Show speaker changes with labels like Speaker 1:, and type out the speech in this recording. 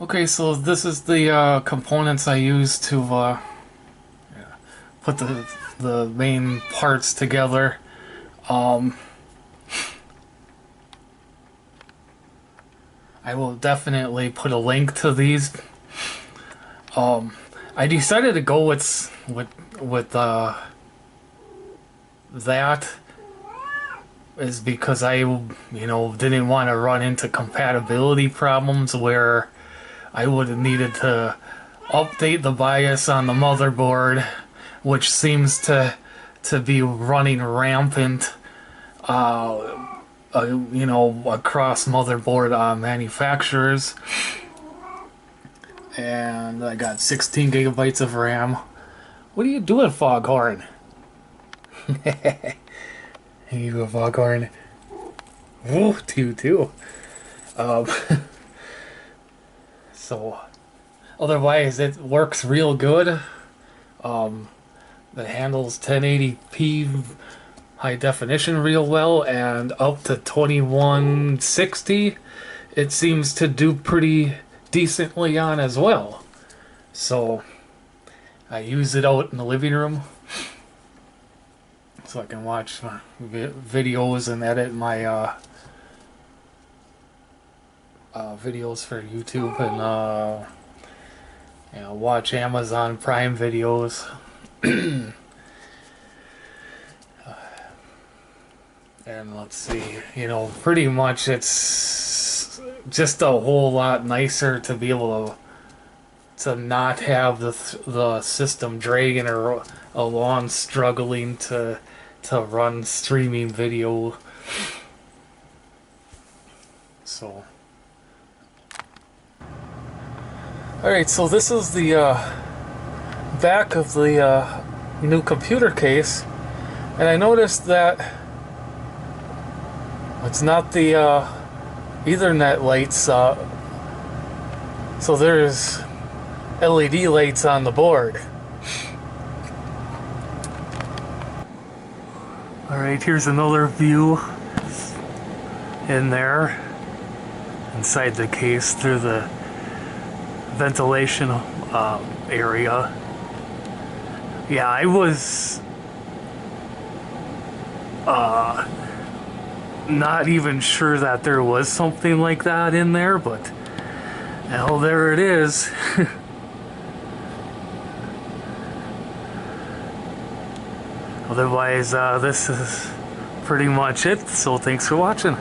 Speaker 1: Okay, so this is the components I use to put the main parts together. Um, I will definitely put a link to these. Um, I decided to go with that is because didn't want to run into compatibility problems where I would have needed to update the BIOS on the motherboard, which seems to be running rampant, across motherboard manufacturers. And I got 16 gigabytes of RAM. What are you doing, Foghorn? You a Foghorn? Woo, too. Um, so otherwise, it works real good. Um, it handles 1080p high definition real well, and up to 2160 it seems to do pretty decently on as well. So I use it out in the living room so I can watch videos and edit my videos for YouTube and watch Amazon Prime videos. And let's see, pretty much it's just a whole lot nicer to be able to not have the system dragging or along struggling to run streaming video. So, all right, so this is the back of the new computer case, and I noticed that it's not the Ethernet lights, so there's LED lights on the board. Alright, here's another view in there, inside the case through the ventilation area. Yeah, I was not even sure that there was something like that in there, but hell, there it is. Otherwise, this is pretty much it, so thanks for watching.